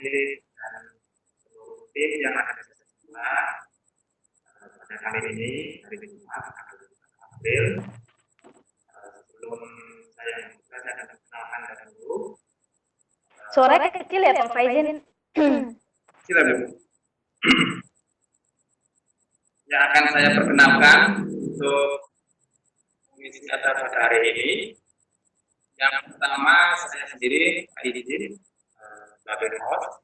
adik dan seluruh tim yang ada di sekolah pada kali ini hari Jumat April. Sebelum saya membuka, saya akan perkenalkan dulu. Suaranya kecil ya Pak Faizin? Kecil ya Bu. Yang akan saya perkenalkan untuk mengisi acara pada hari ini. Yang pertama saya sendiri izin sebagai host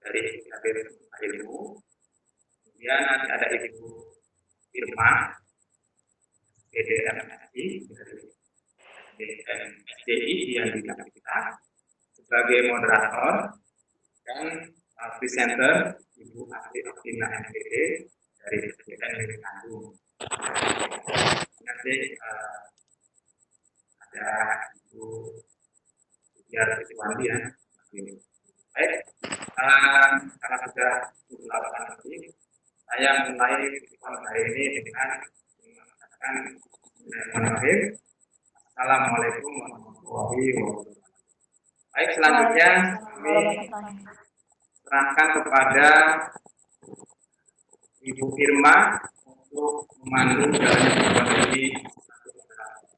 dari Kabir Ilmu. Kemudian nanti ada Ibu Irma PDMSI dari SDI yang di belakang kita sebagai moderator dan presenter Ibu Asri Oktina MPD dari SDN Bandung. Nanti ada Ibu Biar Wandi ya. Baik, karena sudah melakukan ini, saya mulai hari ini dengan mengatakan Assalamualaikum warahmatullahi wabarakatuh. Baik, selanjutnya kami serahkan kepada Ibu Irma untuk memandu jalannya pertemuan ini.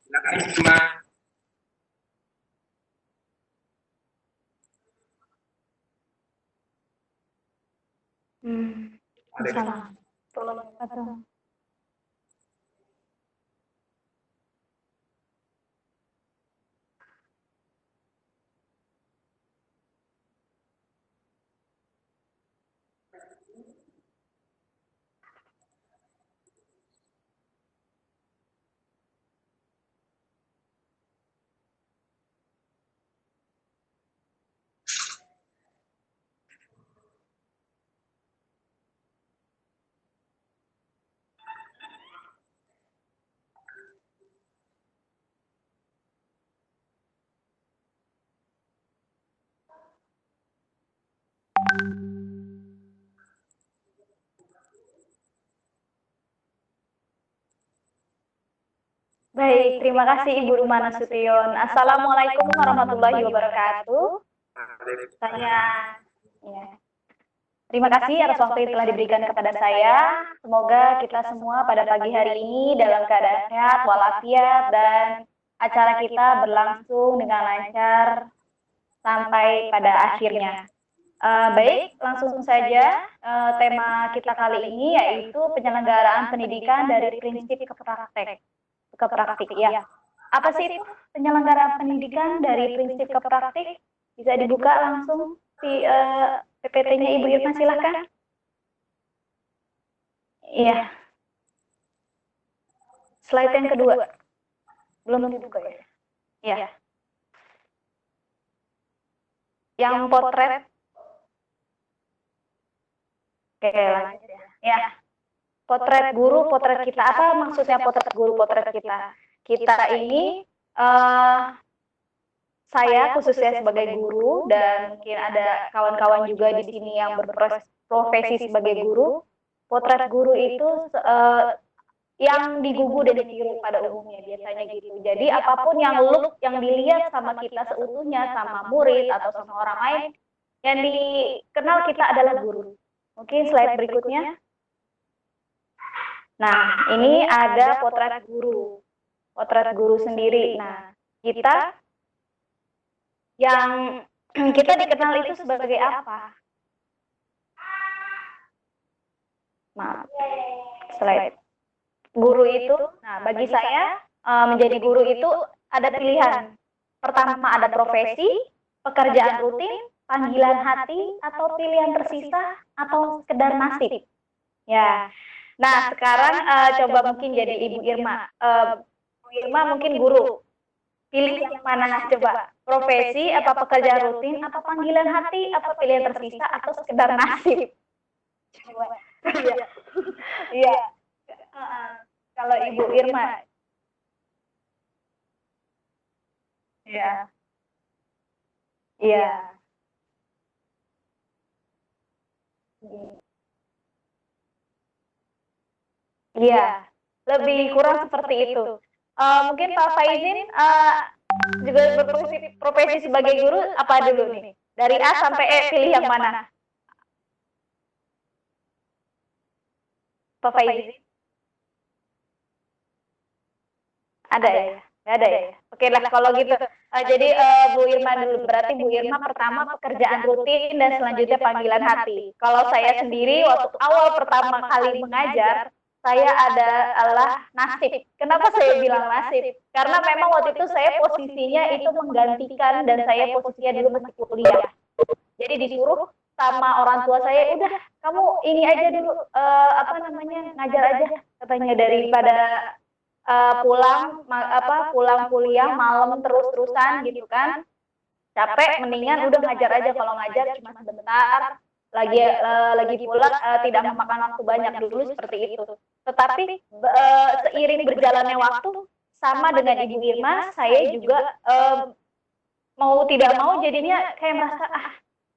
Silakan Ibu Irma. Assalamualaikum. Baik, terima kasih Ibu Rumana Sution. Assalamualaikum warahmatullahi wabarakatuh. Terima kasih atas waktu yang telah diberikan kepada saya. Semoga kita semua pada pagi hari ini dalam keadaan sehat, walafiat, dan acara kita berlangsung dengan lancar sampai pada akhirnya. Baik, langsung saja tema kita kali ini yaitu penyelenggaraan pendidikan dari prinsip ke praktik ya. Apa sih itu penyelenggaraan pendidikan dari prinsip ke praktik? Bisa dibuka langsung di PPT-nya Ibu Irma, silahkan. Iya. Slide yang kedua. Belum dibuka ya? Iya. Yang potret. Oke, lanjut ya. Ya. Potret guru, potret kita. Apa maksudnya potret guru, potret kita? Kita ini, saya khususnya sebagai guru, dan mungkin ada kawan-kawan juga di sini yang berprofesi sebagai guru. Potret guru itu yang digugu dan ditiru pada umumnya, biasanya gitu. Jadi apapun yang look, yang dilihat sama kita seutuhnya, sama murid atau sama orang lain, yang dikenal kita adalah guru. Mungkin slide berikutnya. Nah, ini ada potret guru sendiri. Nah, kita yang kita dikenal itu sebagai apa? Maaf, slide. Guru itu, nah bagi saya menjadi guru itu ada pilihan. Pertama ada profesi, pekerjaan rutin, panggilan hati, atau pilihan tersisa, atau sekedar nasib. Ya. Nah, sekarang coba mungkin jadi Ibu Irma. Ibu Irma mungkin guru. Pilih yang mana coba? Profesi, apa pekerjaan rutin, apa panggilan hati, apa pilihan tersisa, atau sekedar nasib? Coba. Iya. Kalau Ibu Irma. Iya. Iya. Iya, lebih kurang seperti itu. Mungkin Pak Faizin juga berprofesi sebagai guru apa dulu nih? Dari A sampai E, pilih yang mana? Pak Faizi? Ada ya? Nggak ada ya? Oke lah kalau gitu. Jadi Bu Irma dulu. Berarti Bu Irma pertama pekerjaan rutin dan selanjutnya panggilan hati. Kalau saya sendiri waktu awal pertama kali mengajar, saya adalah nasib. Kenapa saya bilang nasib? Karena memang waktu itu saya posisinya itu menggantikan dan saya posisinya dulu masih kuliah. Jadi disuruh sama orang tua saya, udah kamu ini aja dulu apa namanya ngajar aja katanya, daripada pulang kuliah malam terus-terusan gitu kan, capek, mendingan udah ngajar aja. Kalau ngajar cuma sebentar, lagi pula tidak memakan waktu banyak dulu seperti itu. Tetapi seiring berjalannya waktu, sama dengan Ibu Irma, saya juga mau tidak mau jadinya kayak merasa,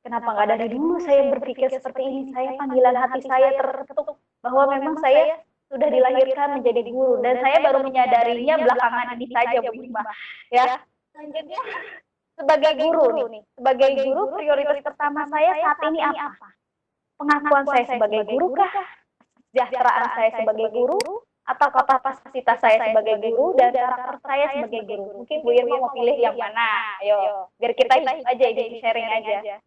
kenapa nggak dari dulu saya berpikir seperti ini, saya panggilan hati saya terketuk bahwa memang saya sudah dilahirkan menjadi guru, dan saya baru menyadarinya belakangan ini saja, Bu Irma. Ya, selanjutnya sebagai guru nih, sebagai guru prioritas pertama saya saat ini apa? Pengakuan saya sebagai guru kah? Kesejahteraan saya sebagai guru? Atau kapasitas saya sebagai guru dan karakter saya sebagai guru? Mungkin Bu Irma mau pilih yang mana? Ayo, biar kita hidup aja, jadi sharing aja.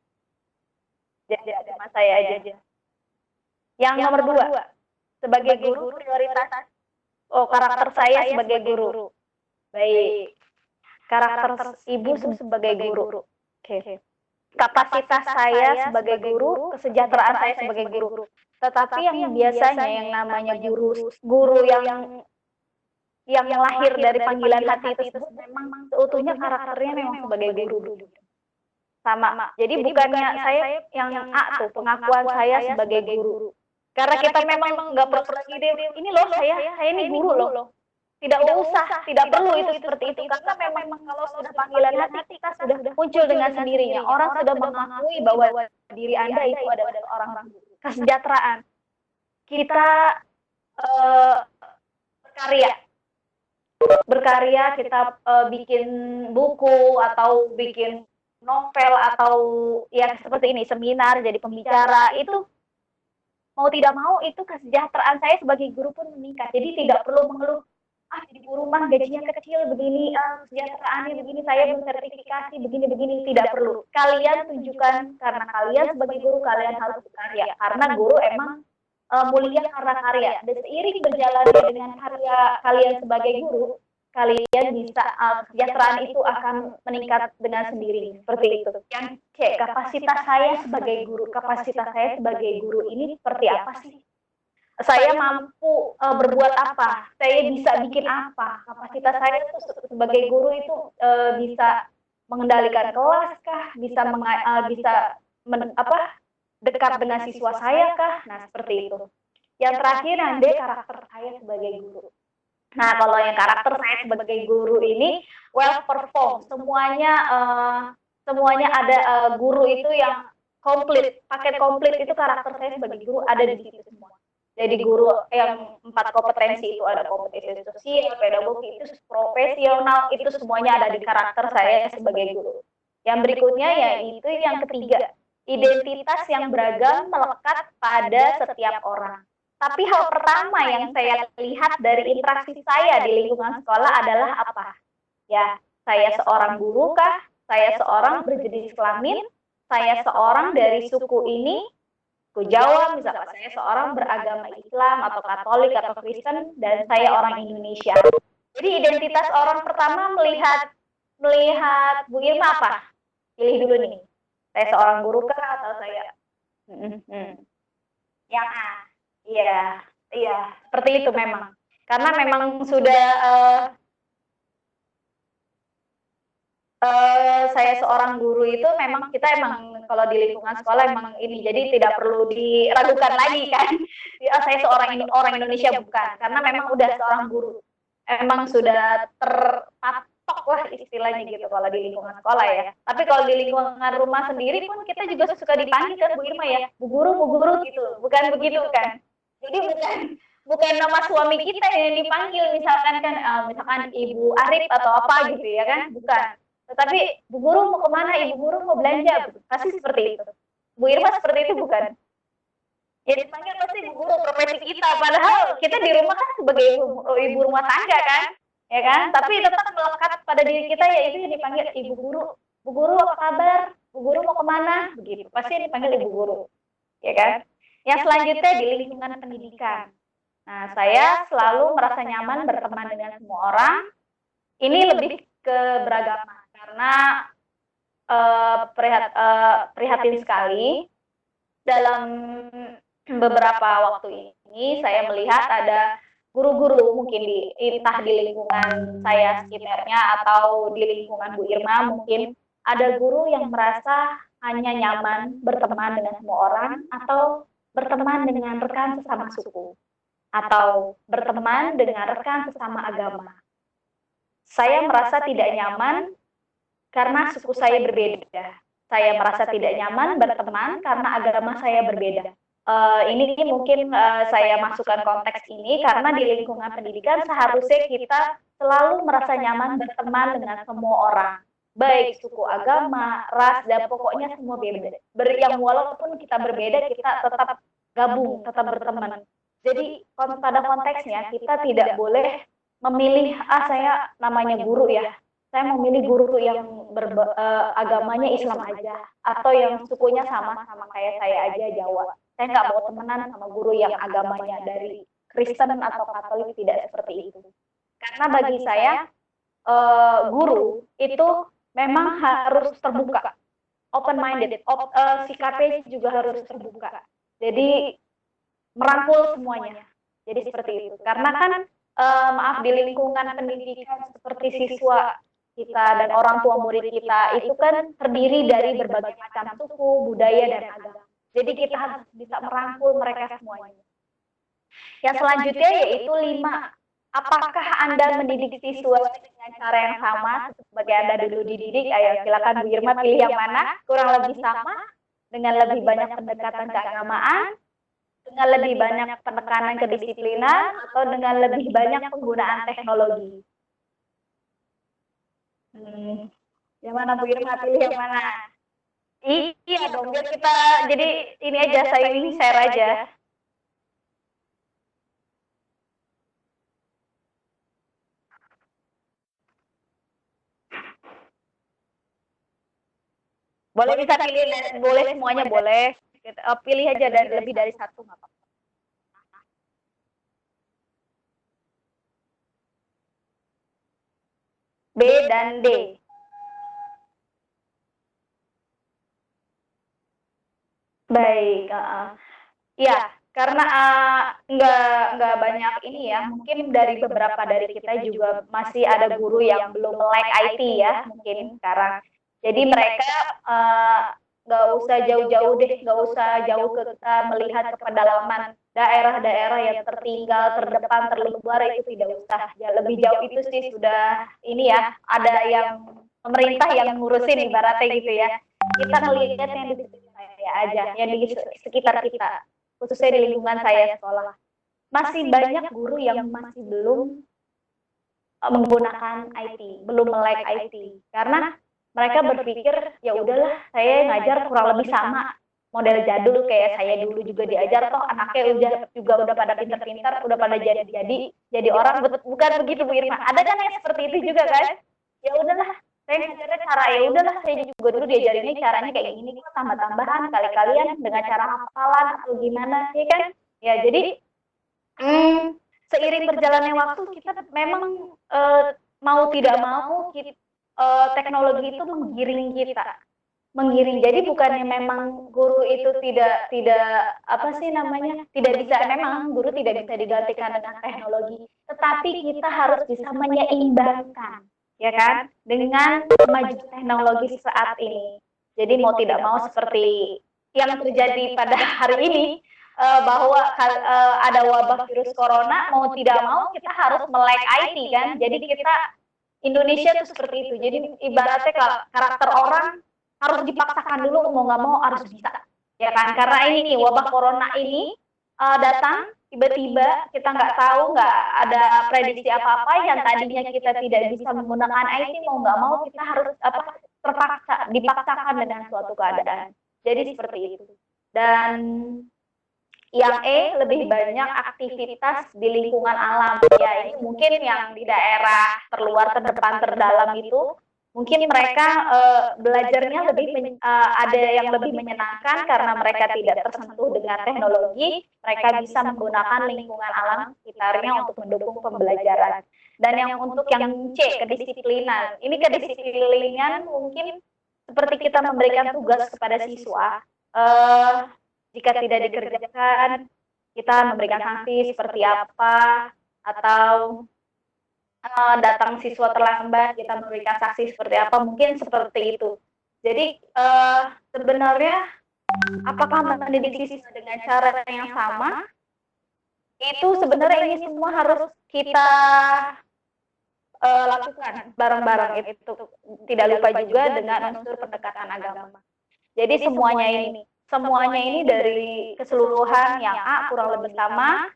Jadi sama saya aja. Yang nomor 2, sebagai guru prioritas. Karakter saya sebagai guru. Baik. Karakter Ibu sebagai guru. Oke. Kapasitas saya sebagai guru, kesejahteraan saya sebagai guru. Tetapi yang biasanya yang namanya guru yang lahir dari panggilan hati itu memang seutuhnya karakternya memang sebagai guru. Sama. Jadi bukannya saya yang A tuh, pengakuan saya sebagai guru. Karena kita memang nggak perlu lagi ini loh, saya ini guru loh. Tidak perlu itu seperti itu. Karena memang kalau sudah panggilan hati, kita sudah muncul dengan sendirinya. Orang sudah mengakui bahwa diri Anda itu adalah orang guru. Kesejahteraan. Kita berkarya, kita bikin buku atau bikin novel atau ya seperti ini, seminar, jadi pembicara, itu mau tidak mau itu kesejahteraan saya sebagai guru pun meningkat. Jadi tidak perlu mengeluh, jadi guru mah gajinya kecil begini, kesejahteraannya begini, saya belum sertifikasi begini, tidak perlu. Kalian tunjukkan, karena kalian sebagai guru kalian harus berkarya, karena guru emang mulia karena karya. Dan seiring berjalannya dengan karya kalian sebagai guru, kalian bisa kesejahteraan itu akan meningkat dengan sendirinya. Seperti itu. Yang kapasitas saya sebagai guru. Kapasitas saya sebagai guru ini seperti apa sih? Saya mampu berbuat apa? Saya bisa bikin apa? Kapasitas saya itu sebagai guru itu bisa mengendalikan kelas kah? Bisa dekat dengan siswa saya kah? Nah, seperti itu. Yang terakhir nanti karakter saya sebagai guru. Nah, kalau yang karakter saya sebagai guru ini well perform, semuanya ada. Guru itu yang komplit, paket komplit itu karakter saya sebagai guru ada di situ semua. Jadi guru yang 4 kompetensi itu ada kompetensi sosial, pedagogi, itu profesional, itu semuanya ada di karakter saya sebagai guru. Yang berikutnya yaitu yang ketiga, identitas yang beragam melekat pada setiap orang. Tapi hal pertama yang saya lihat dari interaksi saya di lingkungan sekolah adalah apa? Ya, saya seorang guru kah? Saya seorang berjenis kelamin? Saya seorang dari suku ini? Suku Jawa, misalkan saya seorang beragama Islam atau Katolik atau Kristen, dan saya orang Indonesia. Jadi identitas orang pertama melihat Bu Irma apa? Pilih dulu nih. Saya seorang guru kah atau saya? Yang A. Iya, seperti itu memang. Karena memang sudah saya seorang guru itu memang kita emang kalau di lingkungan sekolah emang ini, jadi tidak perlu diragukan lagi kan. Saya seorang orang Indonesia, bukan, karena memang udah seorang guru. Emang sudah terpatok lah istilahnya gitu kalau di lingkungan sekolah ya. Tapi kalau di lingkungan rumah sendiri pun kita juga suka dipanggil kan Bu Irma ya, Bu Guru gitu. Bukan begitu kan? Jadi bukan nama suami kita yang dipanggil, misalkan kan misalkan Ibu Arif atau apa gitu ya kan, bukan. Tetapi Bu Guru mau kemana? Ibu Guru mau belanja, pasti seperti itu. Bu Irma seperti itu bukan? Ya dipanggil pasti Bu Guru profesi kita, padahal kita di rumah kan sebagai ibu rumah tangga kan, ya kan? Tapi tetap melekat pada diri kita, yaitu yang dipanggil Ibu Guru. Bu Guru apa kabar? Bu Guru mau kemana? Begitu. Pasti yang dipanggil Ibu Guru, ya kan? Yang selanjutnya di lingkungan pendidikan. Nah, saya selalu merasa nyaman berteman dengan semua orang. Ini lebih ke beragama karena prihatin sekali dalam beberapa waktu ini saya melihat ada guru-guru mungkin entah di lingkungan saya sekitarnya atau di lingkungan Bu Irma, mungkin ada guru yang merasa hanya nyaman berteman dengan semua orang atau berteman dengan rekan sesama suku atau berteman dengan rekan sesama agama. Saya merasa tidak nyaman karena suku saya berbeda. Saya merasa tidak nyaman berteman karena agama saya berbeda. Ini mungkin saya masukkan konteks ini karena di lingkungan pendidikan seharusnya kita selalu merasa nyaman berteman dengan semua orang, baik suku, agama, ras, dan pokoknya semua beda. Yang walaupun kita berbeda, kita tetap gabung, tetap berteman. Jadi pada konteksnya kita tidak boleh memilih, saya namanya guru ya, saya memilih guru yang agamanya Islam aja, atau yang sukunya sama kayak saya aja, Jawa. Saya nggak mau temenan sama guru yang agamanya dari Kristen atau Katolik, tidak seperti itu. Karena bagi saya, guru itu memang harus terbuka, open-minded, sikapnya juga harus terbuka. Jadi merangkul semuanya. Jadi seperti itu. Karena kan, maaf, di lingkungan pendidikan seperti siswa kita dan orang tua murid kita itu kan terdiri dari berbagai macam suku, budaya, dan agama. Jadi kita harus bisa merangkul mereka semuanya. Yang selanjutnya yaitu 5. Apakah Anda mendidik siswa dengan cara yang sama sebagai Anda dulu dididik? Ayo silakan Bu Irma pilih yang mana? Kurang lebih sama, dengan lebih banyak pendekatan keagamaan, dengan lebih banyak penekanan kedisiplinan, atau dengan lebih banyak penggunaan teknologi? Yang mana Bu Irma pilih yang mana? Iya dong, biar kita jadi ini aja, saya ini share aja. Boleh bisa pilih, boleh semuanya boleh. Pilih aja dari lebih dari satu nggak apa-apa. B dan D. Baik, ya, karena nggak banyak ini ya, mungkin dari beberapa dari kita juga masih ada guru yang belum melek IT ya, mungkin sekarang. Jadi mereka nggak usah jauh-jauh deh, nggak usah jauh ke kita melihat ke pedalaman daerah-daerah yang tertinggal, terdepan, terluar, itu tidak usah. Ya, lebih jauh itu sih sudah ini ya, ada yang pemerintah yang ngurusin ibaratnya gitu ya. Kita melihat yang di saya aja, yang di sekitar kita, khususnya di lingkungan saya sekolah. Masih banyak guru yang masih belum menggunakan IT, belum melek IT, karena mereka berpikir ya udahlah, saya ngajar kurang lebih sama model jadul kayak saya dulu juga diajar, toh anaknya udah pada pintar-pintar, udah pada jadi orang. Bukan begitu Bu Irma, ada kan yang seperti itu juga kan? Ya udahlah, saya ngajarnya cara, ya udahlah, saya juga dulu diajarinnya caranya kayak gini, kok tambah-tambahan kali-kalian dengan cara hafalan atau gimana, ya kan? Ya jadi seiring berjalannya waktu kita memang mau tidak mau teknologi itu menggiring kita, jadi bukannya memang guru itu tidak apa sih namanya, tidak bisa, memang guru tidak bisa digantikan dengan teknologi, tetapi kita harus bisa menyeimbangkan, ya kan, dengan maju teknologi saat ini. Jadi mau tidak mau seperti yang terjadi pada hari ini, bahwa ada wabah virus corona, mau tidak mau kita harus melek IT kan. Jadi kita Indonesia tuh seperti itu. Jadi ibaratnya karakter orang harus dipaksakan dulu, mau nggak mau harus bisa, ya kan? Karena ini wabah corona ini datang tiba-tiba kita nggak tahu, nggak ada prediksi apa-apa, yang tadinya kita tidak bisa menggunakan IT, mau nggak mau kita harus dipaksakan dengan suatu keadaan. Jadi seperti itu. Dan yang lebih banyak aktivitas di lingkungan alam. Ya, ini mungkin yang di daerah terluar, terdepan, terdalam itu, mungkin mereka belajarnya ada yang lebih menyenangkan karena mereka tidak tersentuh dengan teknologi. Mereka bisa menggunakan lingkungan alam sekitarnya untuk mendukung pembelajaran. Dan yang untuk yang C, kedisiplinan. Ini kedisiplinan mungkin seperti kita memberikan tugas kepada siswa. Jika tidak dikerjakan, kita memberikan sanksi seperti apa, atau datang siswa terlambat, kita memberikan sanksi seperti apa, mungkin seperti itu. Jadi sebenarnya apakah mendidik siswa dengan cara yang sama? Itu sebenarnya ini semua harus kita lakukan bareng-bareng. Itu tidak lupa juga dengan unsur pendekatan agama. Jadi semuanya ini dari keseluruhan yang A kurang lebih sama,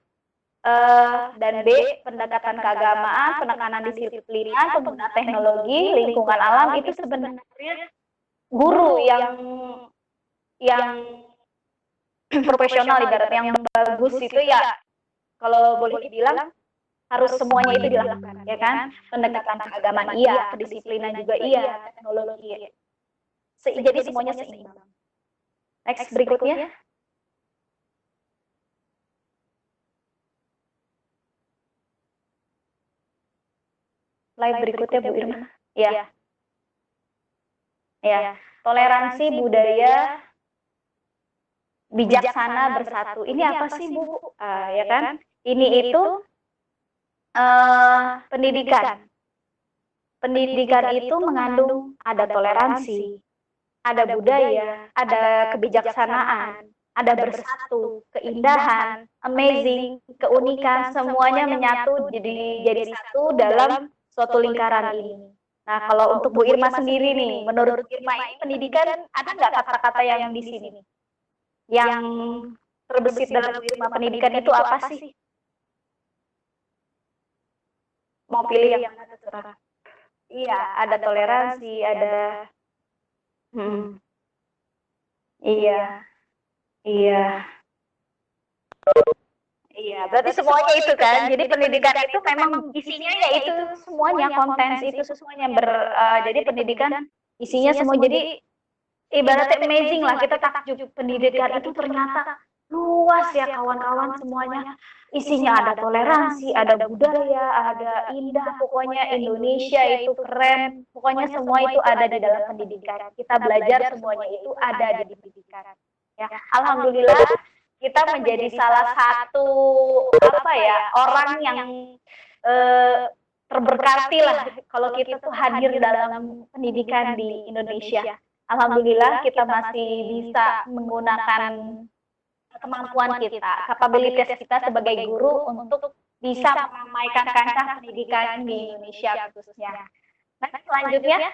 dan B pendekatan keagamaan, penekanan disiplinan, penggunaan teknologi, lingkungan alam, itu sebenarnya guru yang profesional, ibaratnya yang bagus itu ya, kalau boleh dibilang harus semuanya itu dilakukan, ya kan? Pendekatan keagamaan iya, kedisiplinan juga iya, teknologi iya. Jadi semuanya seimbang. Next berikutnya. Slide berikutnya Bu Irma. Ya. Ya. Toleransi budaya bijaksana bersatu. Ini apa sih Bu? Ya kan? Ini itu pendidikan. Pendidikan itu mengandung ada toleransi, ada budaya, ada kebijaksanaan, ada bersatu, keindahan, amazing, keunikan, semuanya menyatu jadi satu dalam suatu lingkaran ini. Nah, kalau untuk Bu Irma sendiri nih, menurut Bu Irma ini pendidikan ada nggak kata-kata yang di sini nih? Yang terbesit dalam Bu Irma, pendidikan itu apa sih? Mau pilih yang mana terserah. Iya, ada toleransi, ada iya. Iya, berarti semuanya itu kan. Jadi pendidikan itu memang isinya ya itu semuanya, konten itu semuanya jadi pendidikan isinya semua. Jadi ibaratnya amazing lah, kita takjub pendidikan itu ternyata luas ya kawan-kawan, semuanya isinya ada toleransi, ada budaya, ada indah, pokoknya Indonesia itu keren, pokoknya semua itu ada di dalam pendidikan. Kita belajar semuanya itu ada di pendidikan. Ya, alhamdulillah kita menjadi salah satu orang yang terberkati lah kalau kita tuh hadir dalam pendidikan di Indonesia. Alhamdulillah kita masih bisa menggunakan kemampuan kita, kapabilitas kita sebagai guru untuk bisa meramaikan kancah pendidikan di Indonesia khususnya. Nah, selanjutnya.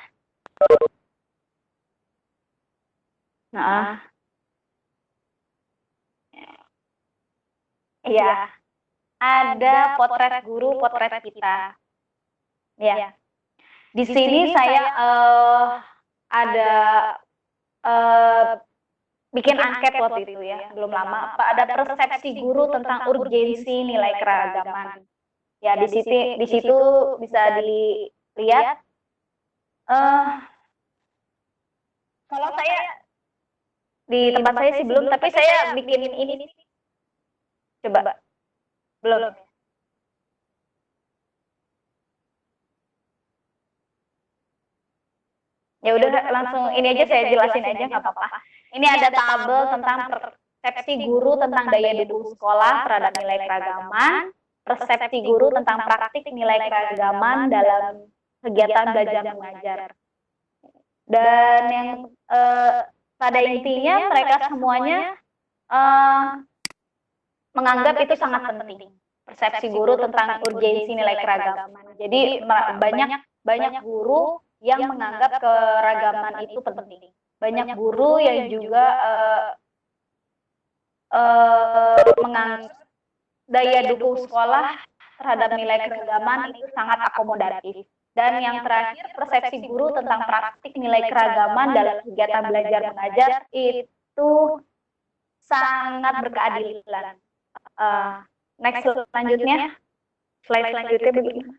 Iya, ada potret guru, potret kita. Ya, di sini saya ada bikin angket waktu itu ya, belum lama. Ada persepsi guru tentang urgensi nilai keragaman. Ya, di situ bisa dilihat. Kalau saya di tempat saya sih belum, tapi saya bikin ini. Coba. Belum. Ya udah langsung ini aja saya jelasin aja, nggak apa-apa. Ini ada tabel tentang persepsi guru tentang daya dukung sekolah terhadap nilai keragaman, persepsi guru tentang praktik nilai keragaman dalam kegiatan belajar mengajar. Dan yang pada intinya mereka semuanya menganggap itu sangat penting. Persepsi guru tentang urgensi nilai keragaman. Jadi banyak guru yang menganggap keragaman itu penting. Banyak guru yang juga menganggap daya dukung sekolah terhadap nilai keragaman itu sangat akomodatif. Dan yang terakhir, persepsi guru tentang praktik nilai keragaman dalam kegiatan belajar mengajar itu sangat berkeadilan. Next selanjutnya, slide selanjutnya bagaimana?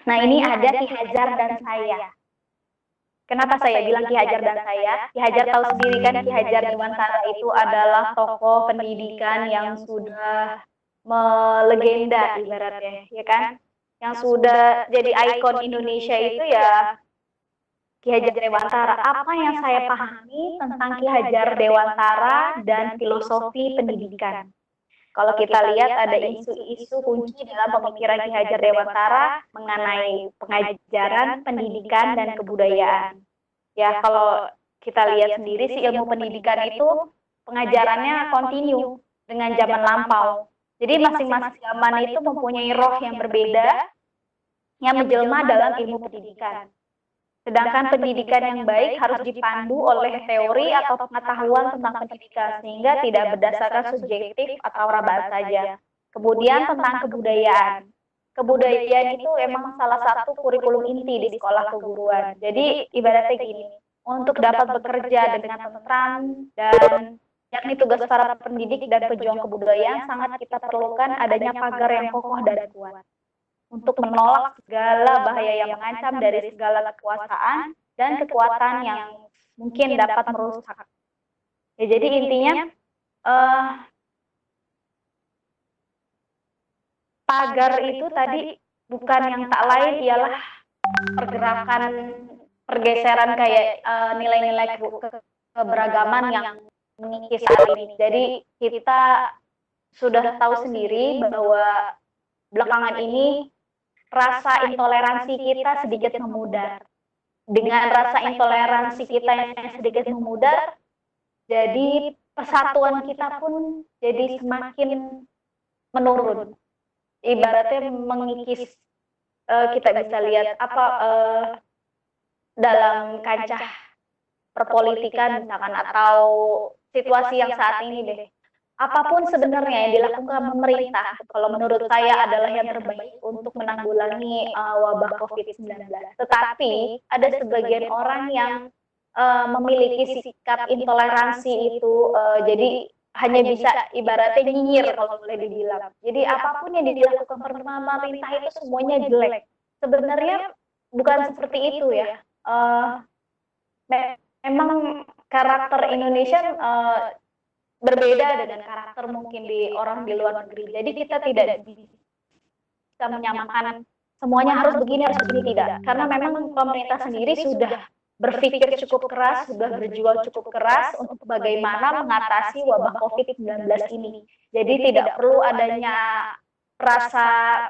Nah, ini ada Ki Hajar dan saya. Kenapa saya bilang Ki Hajar dan saya? Ki Hajar tahu sendiri kan, Ki Hajar Dewantara itu adalah tokoh pendidikan yang sudah melegenda ibaratnya, ya kan? Yang sudah jadi ikon Indonesia itu ya Ki Hajar Dewantara. Apa yang saya pahami tentang Ki Hajar Dewantara dan filosofi pendidikan? Kalau kita lihat ada isu-isu kunci dalam pemikiran Ki Hajar Dewantara mengenai pengajaran, pendidikan, dan kebudayaan. Ya, kalau kita lihat sendiri sih ilmu pendidikan itu pengajarannya kontinu dengan zaman lampau. Jadi masing-masing zaman itu mempunyai roh yang berbeda yang menjelma dalam ilmu pendidikan. Sedangkan pendidikan yang baik harus dipandu oleh teori atau pengetahuan tentang pendidikan sehingga tidak berdasarkan subjektif atau raba saja. Kemudian tentang kebudayaan. Kebudayaan itu emang salah satu kurikulum inti di sekolah keguruan. Jadi ibaratnya gini, untuk dapat bekerja dengan tentram dan yakni tugas para pendidik dan pejuang kebudayaan sangat kita perlukan adanya pagar yang kokoh dan kuat untuk menolak segala bahaya yang mengancam dari segala kekuasaan dan kekuatan yang mungkin dapat merusak. Ya, jadi intinya pagar itu tadi bukan yang tak lain ialah pergerakan pergeseran kayak nilai-nilai keberagaman yang mengikis saat ini. Jadi kita sudah tahu sendiri bahwa belakangan ini rasa intoleransi kita sedikit memudar. Dengan rasa intoleransi kita yang sedikit memudar, jadi persatuan kita pun jadi semakin menurun. Ibaratnya mengikis, kita bisa lihat apa dalam kancah perpolitikan misalkan atau situasi yang saat ini deh. Apapun sebenarnya yang dilakukan pemerintah, kalau menurut saya adalah yang terbaik untuk menanggulangi wabah COVID-19. Tetapi ada sebagian orang yang memiliki sikap intoleransi itu, jadi hanya bisa ibaratnya nyinyir kalau boleh dibilang. Jadi apapun yang dilakukan pemerintah itu semuanya jelek. Sebenarnya bukan seperti itu ya. Memang karakter Indonesia berbeda dengan karakter mungkin di orang di luar negeri. Jadi kita tidak bisa menyamakan semuanya harus begini tidak. Karena memang pemerintah sendiri sudah berpikir cukup keras, sudah berjuang cukup keras untuk bagaimana mengatasi wabah COVID-19 ini. Jadi tidak perlu adanya rasa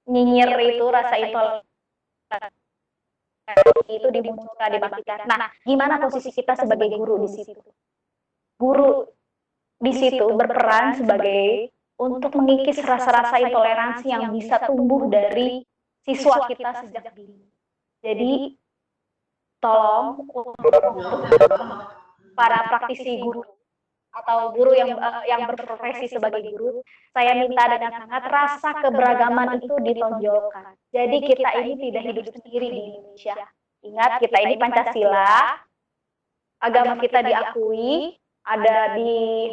nyinyir itu, rasa intoleransi itu dimunculkan, dibangkitkan. Nah, gimana posisi kita sebagai guru di situ? Guru di situ berperan sebagai untuk mengikis rasa-rasa intoleransi yang bisa tumbuh dari siswa kita sejak dini. Jadi tolong para praktisi guru atau guru yang berprofesi sebagai guru, saya minta dengan sangat rasa keberagaman itu ditonjolkan. Jadi kita ini tidak hidup sendiri di Indonesia. Ingat, kita ini Pancasila, agama kita diakui, ada di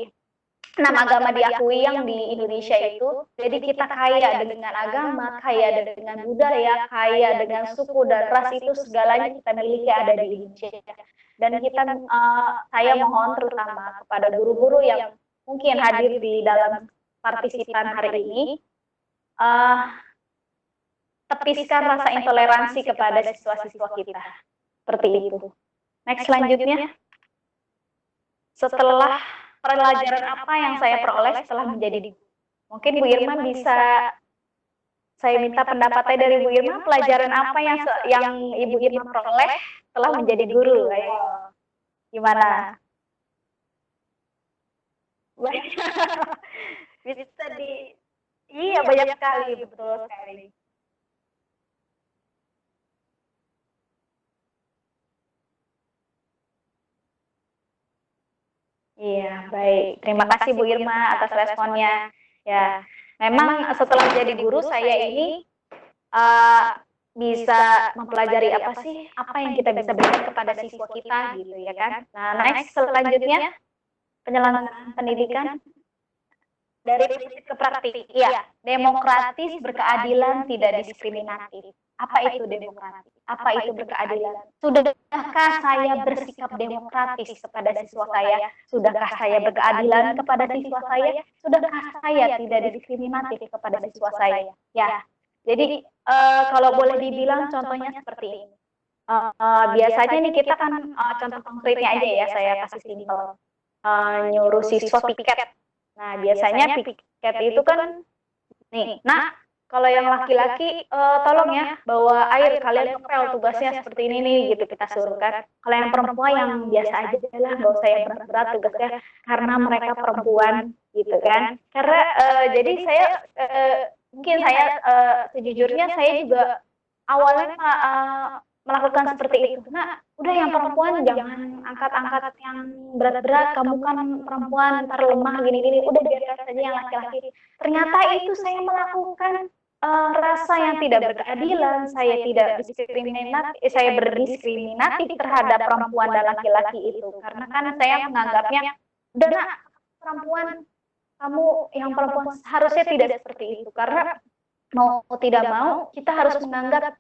6 agama diakui yang di Indonesia itu. Jadi kita kaya dengan agama, kaya dengan budaya, kaya dengan suku dan ras, itu segalanya kita miliki ada di Indonesia. Dan kita, saya mohon terutama kepada guru-guru yang mungkin hadir di dalam partisipan hari ini, tepiskan rasa intoleransi kepada siswa-siswa kita. Seperti itu. Next selanjutnya. Setelah pelajaran apa yang saya peroleh setelah menjadi guru? Mungkin Bu Irma bisa saya minta pendapatnya dari Bu Irma, pelajaran apa yang Ibu Irma peroleh setelah menjadi guru? Ayo. Gimana? Bisa iya banyak sekali, betul sekali. Iya, baik. Terima kasih Bu Irma atas responnya. Ya, memang setelah jadi guru saya ini bisa mempelajari apa sih, apa yang kita bisa berikan kepada siswa kita gitu ya kan. Nah, next selanjutnya penyelenggaraan pendidikan dari prinsip ke praktik. Iya, demokratis, berkeadilan, tidak diskriminatif. Apa itu demokratis? Apa itu berkeadilan? Sudahkah saya bersikap demokratis kepada siswa saya? Sudahkah saya berkeadilan kepada siswa saya? Sudahkah saya tidak diskriminatif kepada siswa saya? Ya, jadi kalau boleh dibilang contohnya seperti ini. Biasanya nih kita kan contoh konkretnya aja ya, saya kasih simpel. Nyuruh siswa piket. Nah, biasanya piket itu kan nih, nah kalau yang laki-laki tolong ya bawa air, kalian ngepel tugasnya seperti ini nih gitu kita suruh kan. Kalau yang perempuan yang biasa aja lah, nggak usah yang berat-berat tugasnya karena mereka perempuan gitu kan. Karena jadi saya mungkin saya sejujurnya saya juga awalnya melakukan seperti itu. Nah, udah yang perempuan jangan angkat-angkat yang berat-berat, kamu kan perempuan ntar lemah gini-gini, udah biarkan saja yang laki-laki. Ternyata itu saya melakukan rasa yang tidak berkeadilan, saya tidak diskriminatif, saya berdiskriminatif terhadap perempuan dan laki-laki itu. Karena kan saya menganggapnya, udah nak, perempuan, kamu yang perempuan harusnya tidak seperti itu. Karena mau tidak mau, kita harus menganggap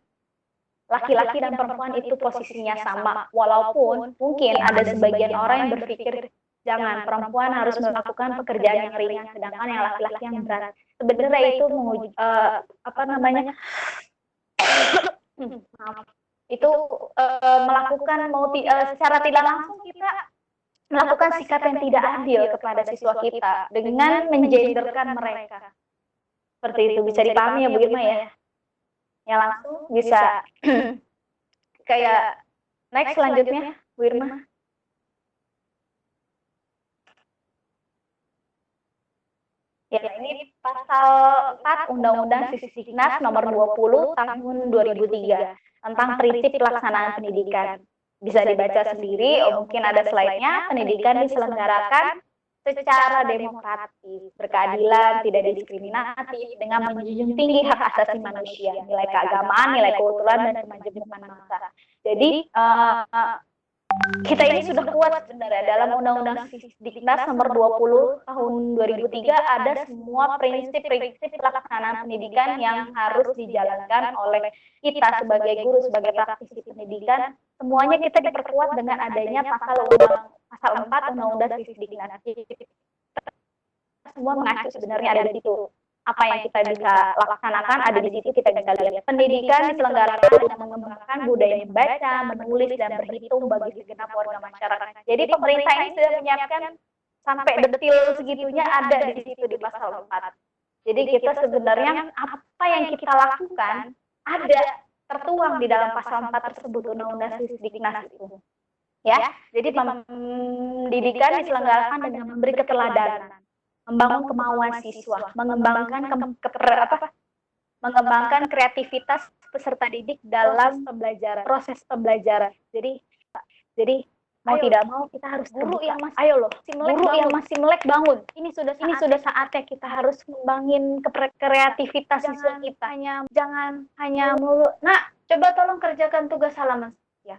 laki-laki dan perempuan itu posisinya sama, walaupun mungkin ada sebagian orang yang berpikir jangan, perempuan harus melakukan pekerjaan yang ringan sedangkan yang laki-laki yang berat. Sebenarnya itu apa namanya itu melakukan secara tidak langsung kita melakukan sikap yang tidak adil kepada siswa kita dengan mengenderkan mereka. Seperti itu bisa dipahami ya Bu Irma ya. Yang langsung bisa kayak next selanjutnya Bu Irma. Ya, ini pasal 4 Undang-Undang Sisdiknas nomor 20 tahun 2003 tentang prinsip pelaksanaan pendidikan. Bisa dibaca sendiri, mungkin ada slide-nya. Pendidikan diselenggarakan secara demokratis, berkeadilan, tidak diskriminatif, dengan menjunjung tinggi hak asasi manusia, nilai keagamaan, nilai kekulturan, dan kemajemukan bangsa. Jadi, kita ini sudah kuat sebenarnya dalam Undang-Undang Sisdiknas nomor 20 tahun 2003 ada semua prinsip-prinsip pelaksanaan pendidikan yang harus dijalankan oleh kita sebagai guru, sebagai praktisi pendidikan. Semuanya kita diperkuat dengan adanya pasal 4 Undang-Undang Sisdiknas. Semua mengacu sebenarnya ada di situ. Apa yang kita bisa laksanakan ada di situ, kita bisa lihat. Pendidikan diselenggarakan dengan mengembangkan budaya membaca, menulis, dan berhitung bagi segenap warga masyarakat. Jadi pemerintah ini sudah menyiapkan sampai detil segitunya ada di situ di pasal 4. Jadi kita sebenarnya apa yang kita lakukan ada tertuang di dalam pasal 4 tersebut Undang-Undang Sisdiknas itu. Ya, jadi pendidikan diselenggarakan dengan memberi keteladanan, membangun kemauan siswa, mengembangkan kreativitas peserta didik dalam pembelajaran, proses pembelajaran. Jadi mau tidak mau kita harus guru yang masih masih melek bangun. Ini sudah saatnya kita harus membangun kreativitas siswa kita. Jangan hanya melulu, "Nak, coba tolong kerjakan tugas halaman." Ya.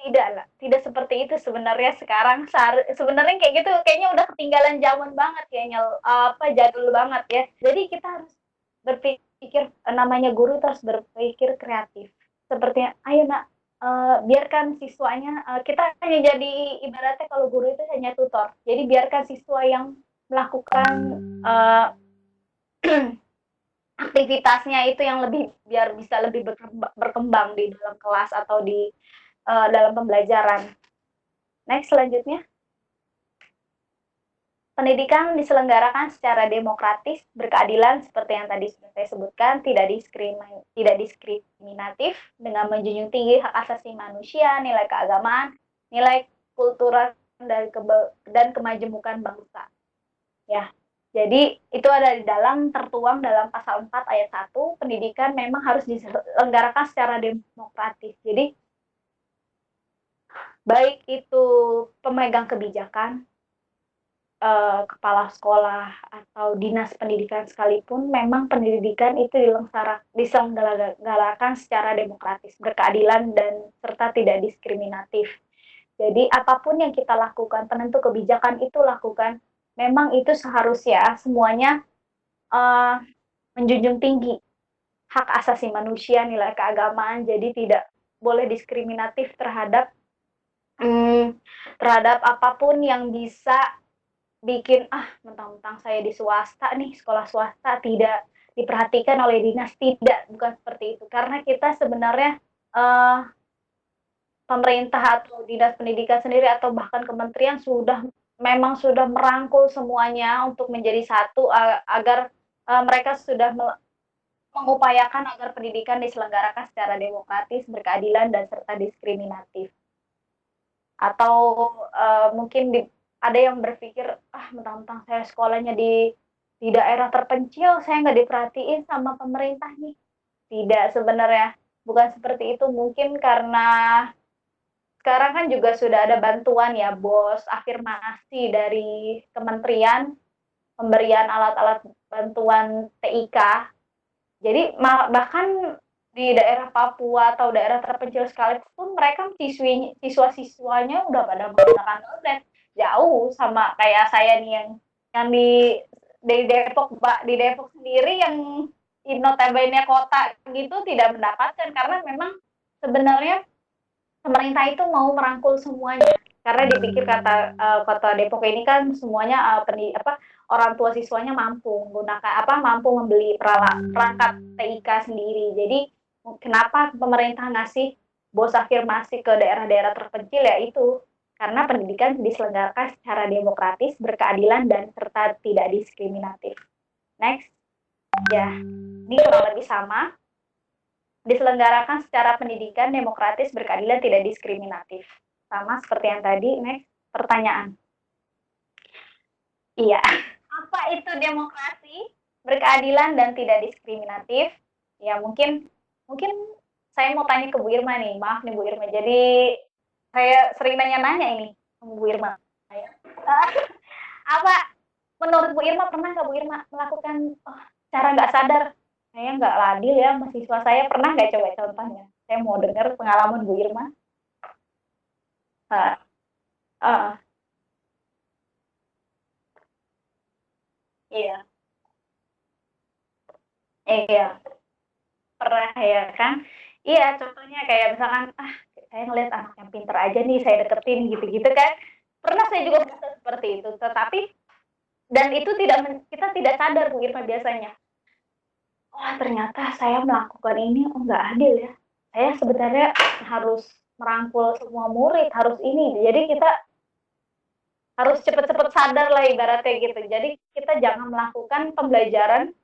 Tidak seperti itu sebenarnya sekarang. Sebenarnya kayak gitu kayaknya udah ketinggalan zaman banget kayaknya, jadul banget ya. Jadi kita harus berpikir, namanya guru terus berpikir kreatif. Sepertinya, ayo nak, biarkan siswanya, kita hanya jadi ibaratnya kalau guru itu hanya tutor. Jadi biarkan siswa yang melakukan aktivitasnya itu yang lebih biar bisa lebih berkembang di dalam kelas atau di dalam pembelajaran. Next selanjutnya. Pendidikan diselenggarakan secara demokratis, berkeadilan seperti yang tadi sudah saya sebutkan, tidak diskriminatif, dengan menjunjung tinggi hak asasi manusia, nilai keagamaan, nilai kultural dan kemajemukan bangsa. Ya. Jadi itu ada di tertuang dalam pasal 4 ayat 1, pendidikan memang harus diselenggarakan secara demokratis. Jadi baik itu pemegang kebijakan, kepala sekolah atau dinas pendidikan sekalipun, memang pendidikan itu diselenggarakan secara demokratis, berkeadilan, dan serta tidak diskriminatif. Jadi apapun yang kita lakukan, penentu kebijakan itu lakukan, memang itu seharusnya semuanya menjunjung tinggi hak asasi manusia, nilai keagamaan, jadi tidak boleh diskriminatif terhadap apapun yang bisa bikin mentang-mentang saya di swasta nih, sekolah swasta tidak diperhatikan oleh dinas, tidak, bukan seperti itu. Karena kita sebenarnya pemerintah atau dinas pendidikan sendiri atau bahkan kementerian memang sudah merangkul semuanya untuk menjadi satu agar mereka sudah mengupayakan agar pendidikan diselenggarakan secara demokratis, berkeadilan, dan serta diskriminatif. Atau mungkin ada yang berpikir, mentang-mentang saya sekolahnya di daerah terpencil, saya nggak diperhatiin sama pemerintah nih. Tidak, sebenarnya bukan seperti itu. Mungkin karena sekarang kan juga sudah ada bantuan ya, BOS, afirmasi dari kementerian, pemberian alat-alat bantuan TIK. Jadi bahkan di daerah Papua atau daerah terpencil sekalipun, mereka siswa-siswanya udah pada menggunakan tablet. Jauh sama kayak saya nih yang di Depok sendiri, yang notabene kota gitu, tidak mendapatkan, karena memang sebenarnya pemerintah itu mau merangkul semuanya, karena dipikir kota Depok ini kan semuanya orang tua siswanya mampu mampu membeli perangkat TIK sendiri. Jadi kenapa pemerintah ngasih BOS afirmasi ke daerah-daerah terpencil, yaitu karena pendidikan diselenggarakan secara demokratis, berkeadilan, dan serta tidak diskriminatif. Next. Ya, ini kurang lebih sama. Diselenggarakan secara pendidikan demokratis, berkeadilan, tidak diskriminatif. Sama seperti yang tadi. Next, pertanyaan. Iya. Apa itu demokrasi, berkeadilan, dan tidak diskriminatif? Ya, mungkin saya mau tanya ke Bu Irma nih. Maaf nih Bu Irma. Jadi saya sering nanya-nanya ini ke Bu Irma. Apa menurut Bu Irma, pernah nggak Bu Irma melakukan cara nggak sadar? Saya nggak adil ya, mahasiswa saya, pernah nggak, coba contohnya? Saya mau dengar pengalaman Bu Irma. Iya, iya, pernah ya kan? Iya, contohnya kayak misalkan, saya ngeliat anak yang pinter aja nih, saya deketin gitu-gitu kan. Pernah saya juga merasa seperti itu, tetapi dan itu kita tidak sadar Bu Irma biasanya. Wah, ternyata saya melakukan ini nggak adil ya. Saya sebenarnya harus merangkul semua murid, harus ini. Jadi kita harus cepat-cepat sadar lah ibaratnya gitu. Jadi kita jangan melakukan pembelajaran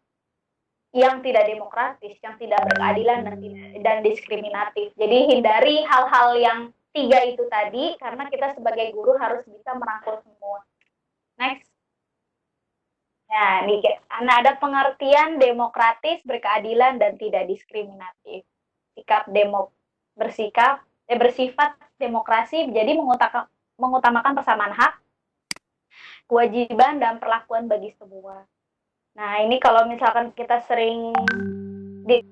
yang tidak demokratis, yang tidak berkeadilan, dan diskriminatif. Jadi hindari hal-hal yang tiga itu tadi, karena kita sebagai guru harus bisa merangkul semua. Next. Nah, ada pengertian demokratis, berkeadilan, dan tidak diskriminatif. Bersifat demokrasi, jadi mengutamakan persamaan hak, kewajiban, dan perlakuan bagi semua. Nah, ini kalau misalkan kita sering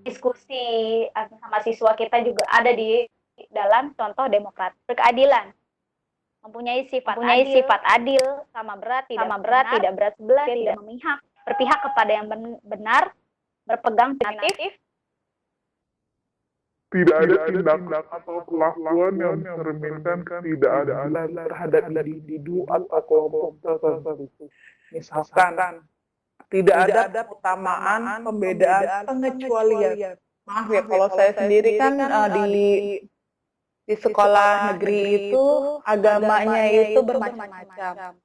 diskusi sama siswa kita, juga ada di dalam contoh demokratis. Berkeadilan, mempunyai sifat adil, sama berat, tidak berat sebelah, tidak memihak, berpihak kepada yang benar, berpegang prinsip, tidak ada tindakan atau perlakuan yang mencerminkan ketidakadilan terhadap individu atau kelompok tertentu. Misalkan, tidak ada utamaan, pembedaan, pengecualian. Maaf ya, kalau saya sendiri kan di sekolah negeri itu agamanya itu bermacam-macam.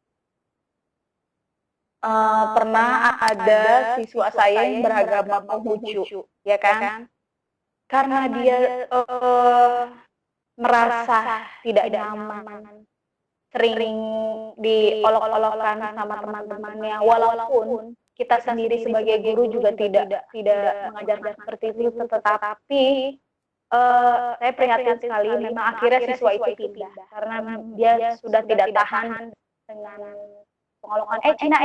Pernah ada siswa saya yang beragama Konghucu, ya kan? Karena dia merasa tidak nyaman, sering diolok-olokkan sama teman-temannya, walaupun kita sendiri sebagai guru juga tidak mengajarkan seperti itu, tetapi saya prihatin sekali, memang akhirnya siswa itu pindah karena dia sudah tidak tahan dengan pengolokan Cina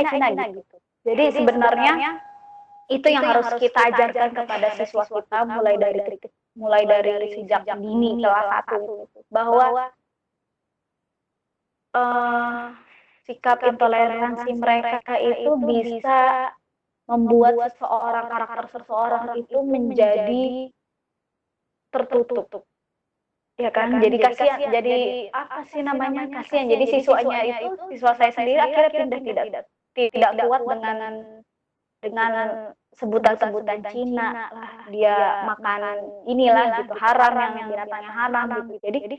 gitu. Jadi sebenarnya itu yang harus kita ajarkan kepada siswa kita mulai dari sejak dini kelas 1 bahwa sikap intoleransi mereka itu bisa membuat karakter seseorang itu menjadi tertutup, ya kan? Jadi kasihan, jadi apa sih namanya, kasihan. Jadi siswa saya sendiri akhirnya tidak kuat dengan sebutan-sebutan Cina lah, dia makan inilah gitu, haram, yang binatangnya haram gitu. Jadi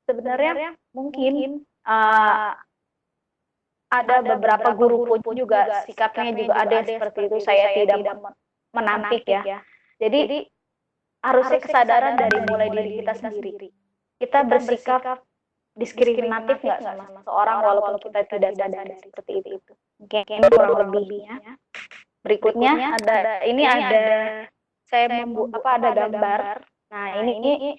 sebenarnya mungkin ada beberapa guru pun juga sikapnya juga ada seperti itu. Saya tidak menampik ya. Jadi harusnya kesadaran dari mulai diri kita sendiri. Kita bersikap diskriminatif nggak sama seseorang walaupun kita tidak sadari seperti itu. Mungkin kurang lebihnya. Berikutnya ada saya ada gambar. Nah, ini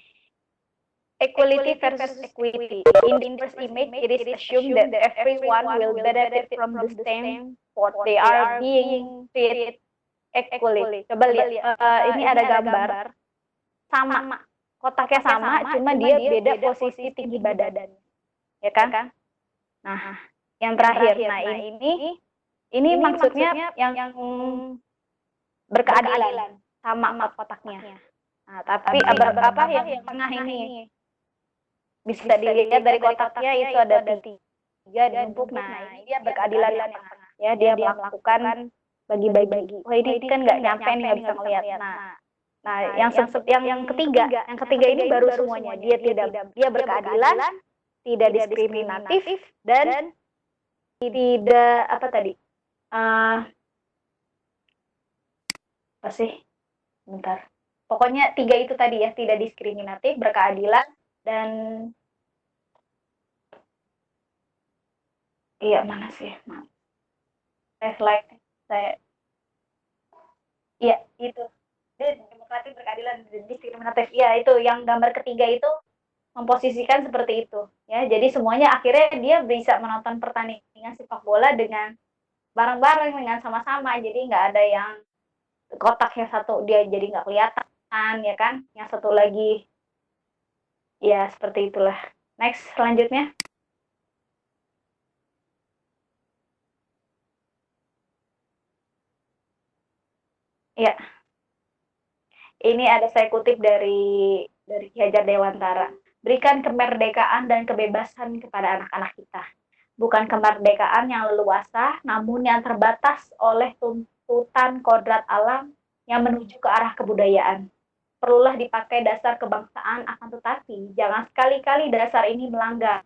equality versus equity. In the first image, it is assumed that everyone will benefit from the same sport. They are being treated equally. Coba lihat, ini ada gambar sama, kotaknya sama, cuma dia beda posisi tinggi badannya, ya kan? Nah, yang terakhir, ini maksudnya yang berkeadilan sama kotaknya. Nah, tapi apa yang tengah ini bisa dilihat dari kotaknya itu ada 3 ditumpuk. Nah, ini dia berkeadilan yang tengah. Ya, dia melakukan bagi-bagi. Wah, ini kan nggak nyampe nih, nggak bisa ngelihat. Nah, yang ketiga ini baru semuanya. Dia berkeadilan, tidak diskriminatif, dan tidak apa tadi? Apa sih? Bentar. Pokoknya 3 itu tadi ya, tidak diskriminatif, berkeadilan, dan iya mana sih? Slide saya. Iya, itu. Demokratis, berkeadilan, diskriminatif. Ya, itu yang gambar ketiga itu memposisikan seperti itu. Ya, jadi semuanya akhirnya dia bisa menonton pertandingan sepak bola dengan bareng-bareng, dengan sama-sama. Jadi nggak ada yang kotaknya satu dia jadi nggak kelihatan, ya kan? Yang satu lagi, ya seperti itulah. Next, selanjutnya. Ya. Ini ada saya kutip dari Ki Hajar Dewantara. Berikan kemerdekaan dan kebebasan kepada anak-anak kita. Bukan kemerdekaan yang leluasa, namun yang terbatas oleh tuntutan kodrat alam yang menuju ke arah kebudayaan. Perlulah dipakai dasar kebangsaan, akan tetapi jangan sekali-kali dasar ini melanggar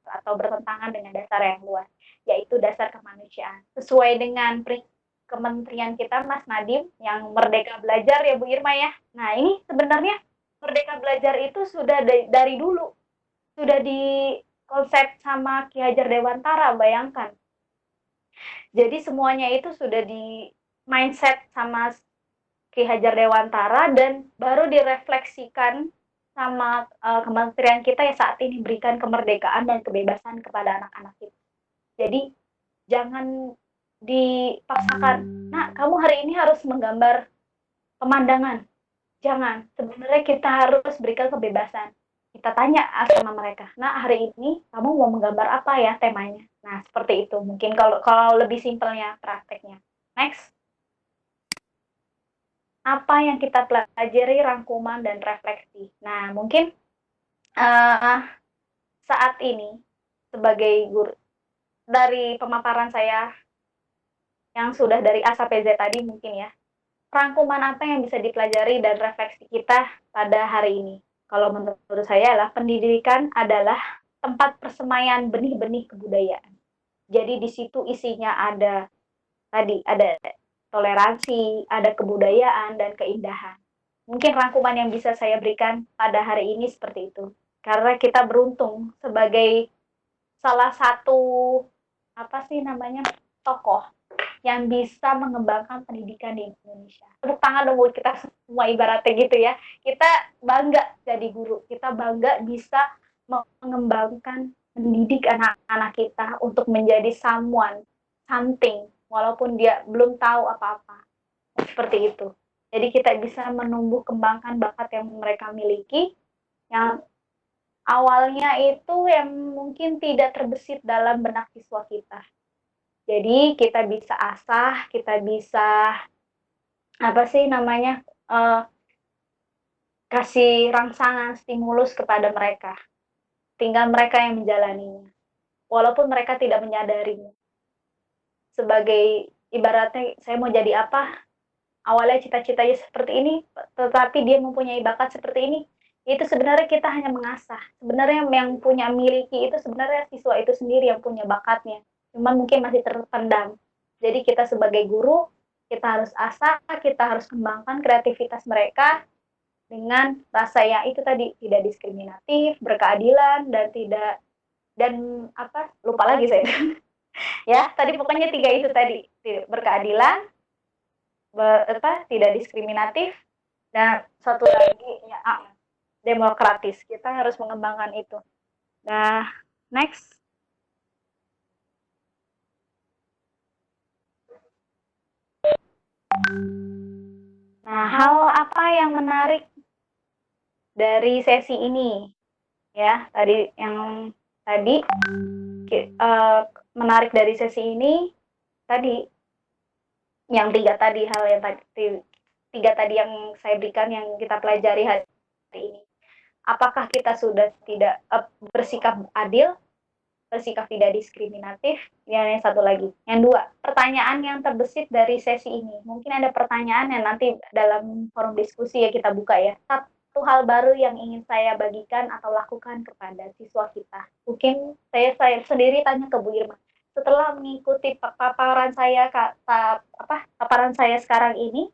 atau bertentangan dengan dasar yang luas, yaitu dasar kemanusiaan. Sesuai dengan Kementerian kita, Mas Nadiem, yang Merdeka Belajar ya Bu Irma ya. Nah, ini sebenarnya Merdeka Belajar itu sudah dari dulu. Sudah dikonsep sama Ki Hajar Dewantara, bayangkan. Jadi semuanya itu sudah di mindset sama Ki Hajar Dewantara dan baru direfleksikan sama kementerian kita yang saat ini berikan kemerdekaan dan kebebasan kepada anak-anak kita. Jadi jangan dipaksakan. Nah, kamu hari ini harus menggambar pemandangan. Jangan. Sebenarnya kita harus berikan kebebasan. Kita tanya sama mereka. Nah, hari ini kamu mau menggambar apa ya temanya? Nah, seperti itu. Mungkin kalau lebih simpelnya prakteknya. Next. Apa yang kita pelajari, rangkuman dan refleksi. Nah, mungkin saat ini sebagai guru dari pemaparan saya yang sudah dari A sampai Z tadi mungkin ya, rangkuman apa yang bisa dipelajari dan refleksi kita pada hari ini. Kalau menurut saya adalah pendidikan adalah tempat persemaian benih-benih kebudayaan. Jadi di situ isinya ada toleransi, ada kebudayaan dan keindahan. Mungkin rangkuman yang bisa saya berikan pada hari ini seperti itu. Karena kita beruntung sebagai salah satu tokoh yang bisa mengembangkan pendidikan di Indonesia. Tepuk tangan dong buat kita semua ibaratnya gitu ya. Kita bangga jadi guru, kita bangga bisa mengembangkan mendidik anak-anak kita untuk menjadi someone, something, walaupun dia belum tahu apa-apa. Seperti itu. Jadi kita bisa menumbuh kembangkan bakat yang mereka miliki, yang awalnya itu yang mungkin tidak terbesit dalam benak siswa kita. Jadi kita bisa asah, kita bisa apa sih namanya, kasih rangsangan, stimulus kepada mereka. Tinggal mereka yang menjalaninya. Walaupun mereka tidak menyadarinya. Sebagai ibaratnya saya mau jadi apa, awalnya cita-citanya seperti ini, tetapi dia mempunyai bakat seperti ini, itu sebenarnya kita hanya mengasah. Sebenarnya yang punya miliki itu sebenarnya siswa itu sendiri yang punya bakatnya. Cuman mungkin masih terpendam. Jadi kita sebagai guru, kita harus asah, kita harus kembangkan kreativitas mereka dengan rasa yang itu tadi, tidak diskriminatif, berkeadilan, dan tidak dan apa lupa lagi saya ya tadi pokoknya tiga itu tadi, berkeadilan, tidak diskriminatif, dan satu lagi ya, demokratis. Kita harus mengembangkan itu. Nah, next. Nah, hal apa yang menarik dari sesi ini? Ya, tadi yang tadi menarik dari sesi ini tadi yang hal yang tiga tadi yang saya berikan, yang kita pelajari hari ini. Apakah kita sudah tidak bersikap adil, bersikap tidak diskriminatif? Yang satu lagi, yang dua, pertanyaan yang terbesit dari sesi ini. Mungkin ada pertanyaan yang nanti dalam forum diskusi ya kita buka ya. Satu hal baru yang ingin saya bagikan atau lakukan kepada siswa kita. Mungkin saya sendiri tanya ke Bu Irma. Setelah mengikuti paparan saya sekarang ini,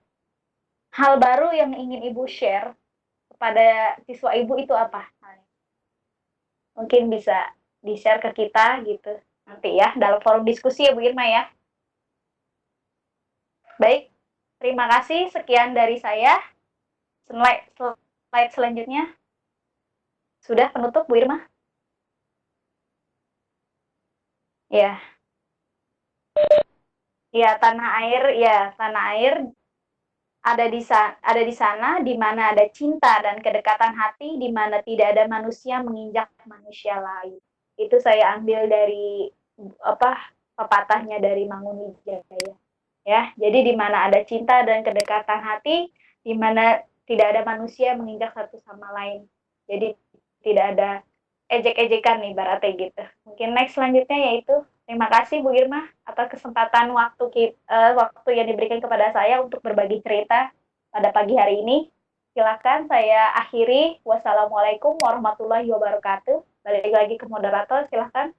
hal baru yang ingin Ibu share kepada siswa Ibu itu apa? Mungkin bisa di-share ke kita gitu. Nanti ya, dalam forum diskusi ya Bu Irma ya. Baik, terima kasih. Sekian dari saya. Slide selanjutnya. Sudah penutup Bu Irma? Ya. Ya, tanah air ada di sana di mana ada cinta dan kedekatan hati, di mana tidak ada manusia menginjak manusia lain. Itu saya ambil dari pepatahnya dari Mangunwijaya. Ya, jadi di mana ada cinta dan kedekatan hati, di mana tidak ada manusia menginjak satu sama lain. Jadi tidak ada ejek-ejekan nih ibaratnya gitu. Mungkin next selanjutnya yaitu terima kasih Bu Irma atas kesempatan waktu yang diberikan kepada saya untuk berbagi cerita pada pagi hari ini. Silakan saya akhiri. Wassalamualaikum warahmatullahi wabarakatuh. Balik lagi ke moderator, silakan.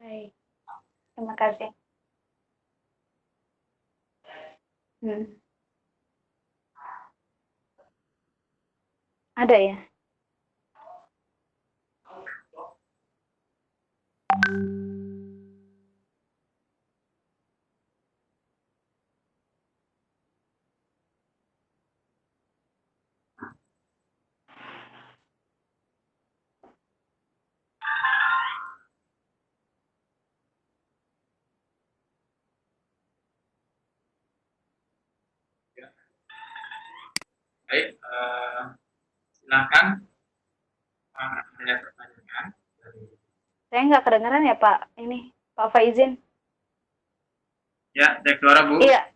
Baik, terima kasih. Ada ya? Baik, silakan ada pertanyaan. Saya nggak kedengeran ya Pak, ini Pak Faizin. Ya, cek suara Bu. Iya.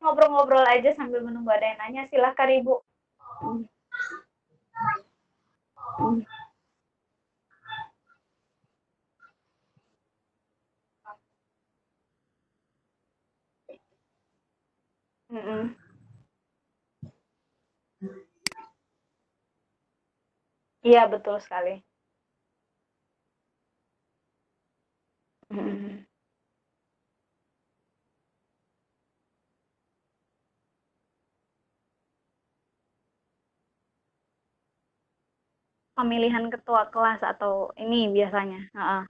Ngobrol-ngobrol aja sambil menunggu ada yang nanya, silakan Ibu. Iya, betul sekali. Mhm. Pemilihan ketua kelas atau ini biasanya, heeh.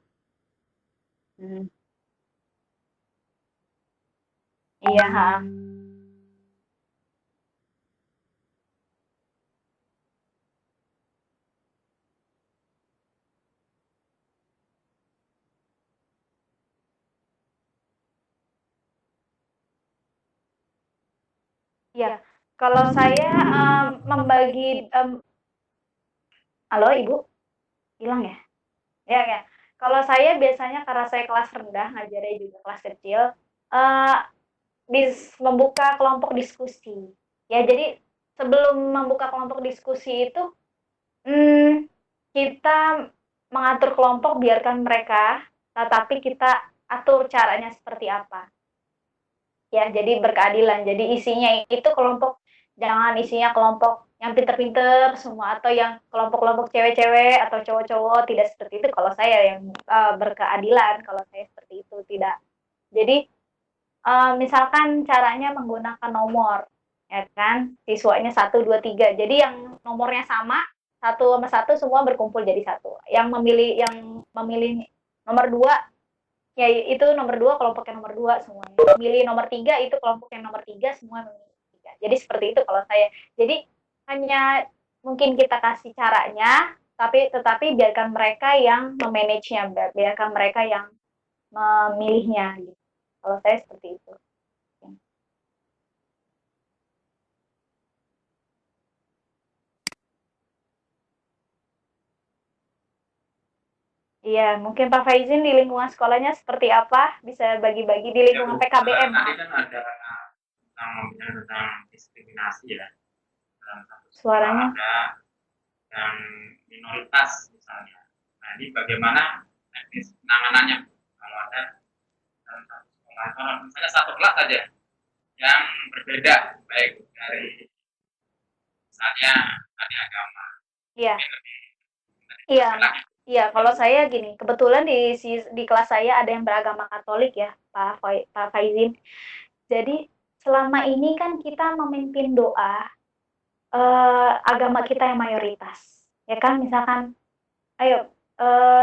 Mhm. Iya, heeh. Iya, kalau saya, membagi, halo Ibu? Hilang ya? Ya ya. Kalau saya biasanya karena saya kelas rendah, ngajarnya juga kelas kecil, eee, membuka kelompok diskusi. Ya, jadi sebelum membuka kelompok diskusi itu, kita mengatur kelompok biarkan mereka, tetapi kita atur caranya seperti apa. Ya, jadi berkeadilan. Jadi isinya itu kelompok jangan isinya kelompok yang pinter-pinter semua atau yang kelompok-kelompok cewek-cewek atau cowok-cowok, tidak seperti itu kalau saya yang, berkeadilan, kalau saya seperti itu, tidak. Jadi, misalkan caranya menggunakan nomor, ya kan, siswanya 1, 2, 3. Jadi yang nomornya sama, satu sama satu semua berkumpul jadi satu. Yang memilih nomor 2, ya itu nomor 2 kelompok yang nomor 2 semuanya. Memilih nomor 3 itu kelompok yang nomor 3 semua memilih 3. Jadi seperti itu kalau saya. Jadi hanya mungkin kita kasih caranya, tetapi biarkan mereka yang memanage-nya, biarkan mereka yang memilihnya gitu. Kalau saya seperti itu. Iya, mungkin Pak Faizin di lingkungan sekolahnya seperti apa? Bisa bagi-bagi di Ya lingkungan Bu, PKBM. tadi kan ada tentang diskriminasi ya. Dalam satu sekolah Suaranya. ada yang minoritas misalnya. Nah ini bagaimana teknis penanganannya kalau ada dalam satu sekolah, kalau misalnya satu kelas saja yang berbeda baik dari misalnya tadi agama. Iya. Iya. Iya, kalau saya gini, kebetulan di kelas saya ada yang beragama Katolik ya, Pak Faizin. Jadi selama ini kan kita memimpin doa agama kita yang mayoritas, ya kan? Misalkan, ayo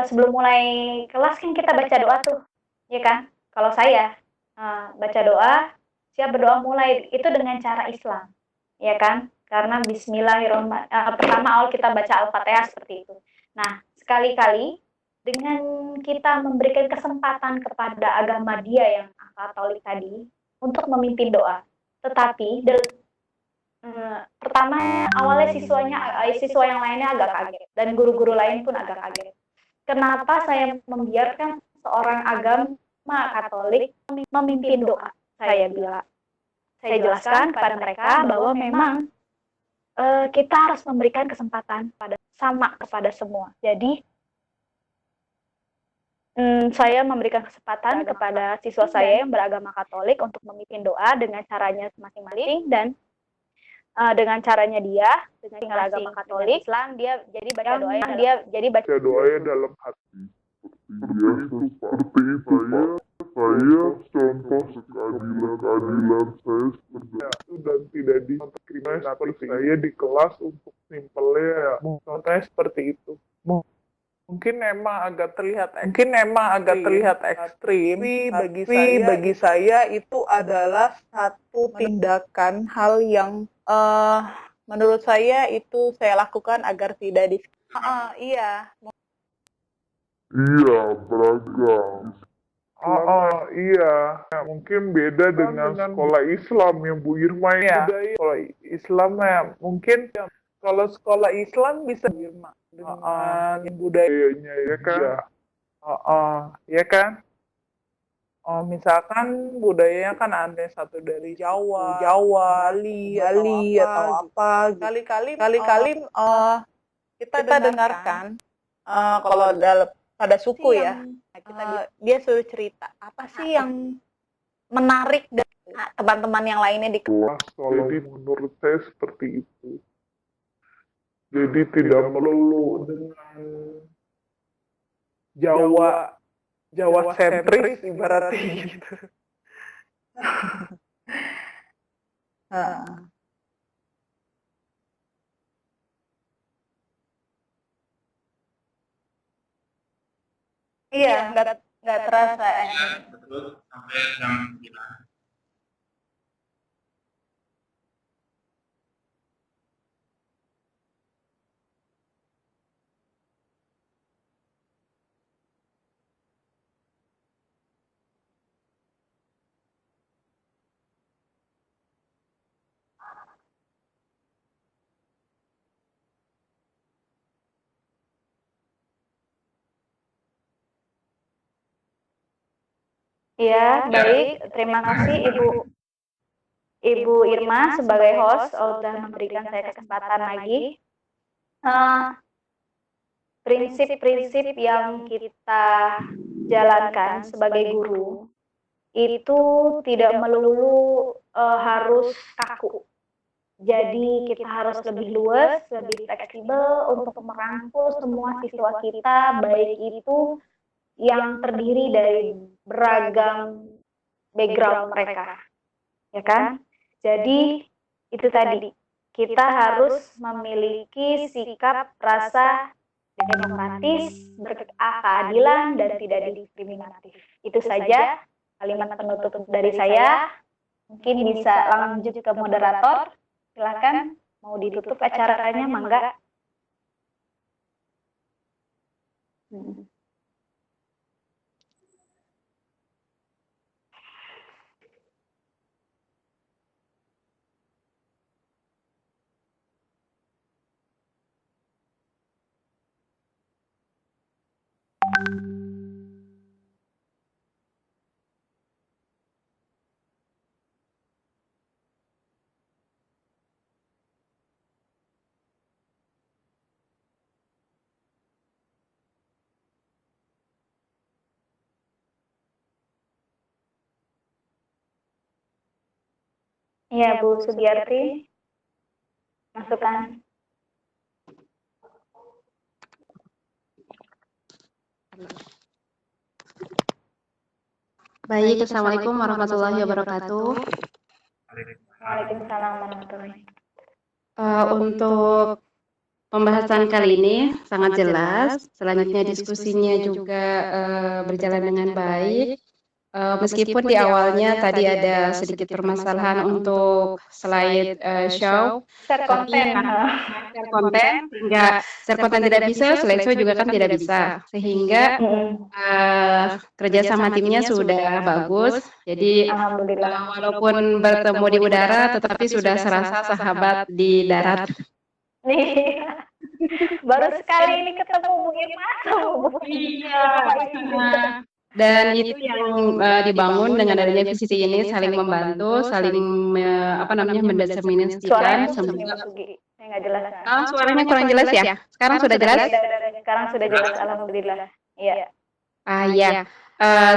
sebelum mulai kelas kan kita baca doa tuh, ya kan? Kalau saya baca doa, siap berdoa mulai itu dengan cara Islam, ya kan? Karena Bismillahirrahmanirrahim. Pertama awal kita baca Al-Fatihah seperti itu. Nah, sekali-kali dengan kita memberikan kesempatan kepada agama dia yang Katolik tadi untuk memimpin doa. Tetapi pertamanya awalnya siswa yang lainnya agak kaget dan guru-guru lain pun agak kaget. Kenapa saya membiarkan seorang agama Katolik memimpin doa? Saya jelaskan kepada mereka bahwa memang kita harus memberikan kesempatan sama kepada semua. Jadi saya memberikan kesempatan kepada siswa saya yang beragama Katolik untuk memimpin doa dengan caranya masing-masing dan dengan caranya dia dengan beragama Katolik Islam dia jadi baca doanya dalam hati. Dia seperti itu saya contoh keadilan saya seperti itu dan tidak diskriminasi seperti saya di kelas untuk simpelnya ya contohnya seperti itu. Mungkin emang agak terlihat ekstrim, tapi bagi saya itu adalah satu tindakan hal yang menurut saya itu saya lakukan agar tidak iya. Iya, beragam. Iya. Ya, mungkin beda dengan sekolah Islam yang Bu Irma ya. Sekolah Islam ya, mungkin kalau sekolah Islam bisa Irma dengan budayanya ya kan. Ya kan. Misalkan budayanya kan ada satu dari Jawa, Bali, atau apa. Kali-kali kita dengarkan kalau dalam pada suku ya, dia suruh cerita apa sih yang menarik dari teman-teman yang lainnya di kelas. Jadi menurut saya seperti itu. Jadi tidak melulu dengan Jawa Jawa sentris ibaratnya gitu. Nah, Iya, nggak terasa. Betul, sampai jam 9. Iya, baik. Terima kasih Ibu Irma sebagai host sudah memberikan saya kesempatan lagi. Prinsip-prinsip yang kita jalankan sebagai guru itu tidak melulu harus kaku. Jadi kita harus lebih luas, lebih fleksibel untuk merangkul semua siswa kita, baik itu yang terdiri dari beragam background mereka, ya kan? Jadi itu tadi, kita harus memiliki sikap rasa demokratis, berkeadilan, dan tidak diskriminatif. Itu saja kalimat penutup dari saya. Mungkin bisa lanjut ke moderator. Silakan, mau ditutup acaranya, mangga. Ya, Bu Sugiyarti, masukan. Baik, Assalamualaikum warahmatullahi wabarakatuh. Waalaikumsalam warahmatullahi Untuk pembahasan kali ini sangat jelas. Selanjutnya diskusinya juga berjalan dengan baik. Meskipun di awalnya tadi ada sedikit permasalahan untuk slide show, share tapi konten. share konten hingga share konten tidak bisa, slideshow juga kan tidak bisa, sehingga kerja sama timnya sudah bagus. Jadi Alhamdulillah. walaupun bertemu di udara, tetapi sudah serasa sahabat di darat. Nih, baru sekali ini ketemu Bu Irma sama Bu. Iya. Dan itu yang dibangun dengan adanya visi ini, saling membantu, saling mendeterminasikan. Semoga saya nggak jelas. Suaranya kurang jelas ya? Sekarang sudah jelas? Sekarang sudah jelas, alhamdulillah. Iya. Ya.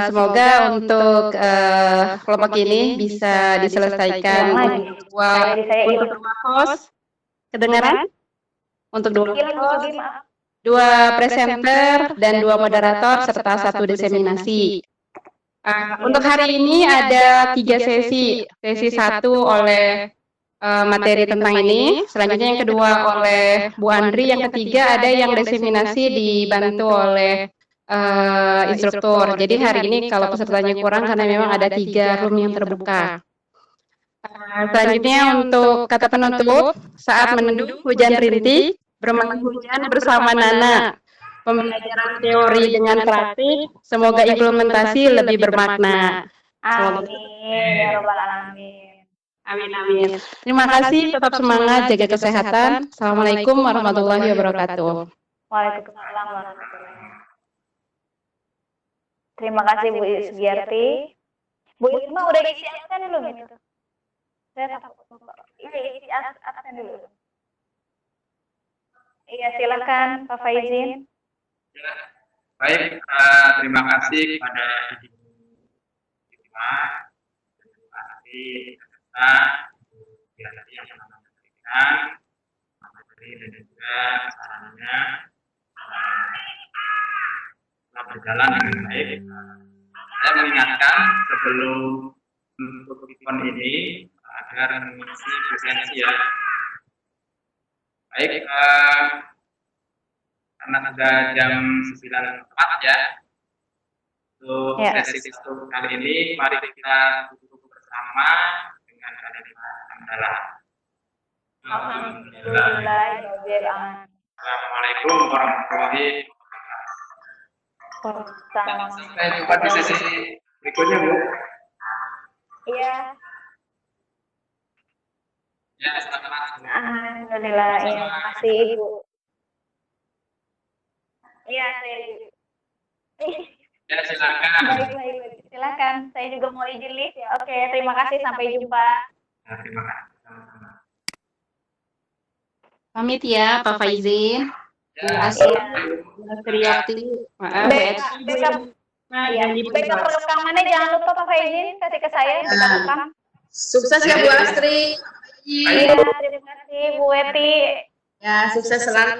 Semoga untuk kelompok ini bisa diselesaikan untuk dua host. Kedengaran? Untuk dua presenter dan dua moderator serta satu diseminasi. Untuk hari ini ada 3 sesi. Sesi 1 oleh materi tentang ini, selanjutnya yang kedua oleh Bu Andri, yang ketiga ada yang diseminasi dibantu oleh instruktur. Jadi hari ini kalau pesertanya kurang karena memang ada 3 room yang terbuka. Selanjutnya untuk kata penutup, saat meneduh hujan rintik, bermain hujan bersama Nana. Pembelajaran teori dengan praktik, semoga implementasi lebih bermakna. Amin, ya Rabbal Alamin. Amin. Terima kasih, tetap semangat, jaga kesehatan. Assalamualaikum warahmatullahi wabarakatuh. Waalaikumsalam warahmatullahi wabarakatuh. Terima kasih Bu Sugiyarti. Bu Irma udah isi absen belum itu? Saya takut lupa. Iya, isi absen dulu. Iya, silakan Pak Faizin. Ya, baik, terima kasih kepada Ibu Irma, terima kasih atas yang telah memberikan dan juga sarannya telah berjalan dengan baik. Saya mengingatkan sebelum untuk event ini agar mengisi presensi ya. Baik, karena sudah jam 9.04 ya. Untuk sesi satu kali ini, mari kita duduk bersama dengan kalimat hamdalah. Alhamdulillah. Assalamualaikum warahmatullahi wabarakatuh. Sampai jumpa di sesi berikutnya, Bu. Iya. Ya, selamat. Alhamdulillah. Iya, terima kasih Ibu. Iya, saya. Ya, silakan. Baik. Silakan. Saya juga mau izin lift ya. Oke, terima kasih. Sampai jumpa. Ya, terima kasih. Sama-sama. Pamit ya, Pak Faizin. Ya, Triati. Maaf, Backup rekamannya jangan lupa Pak Faizin kasih ke saya backup rekam. Sukses ya Bu Astri. Iya, terima kasih Bu Weti. Ya, sukses selalu.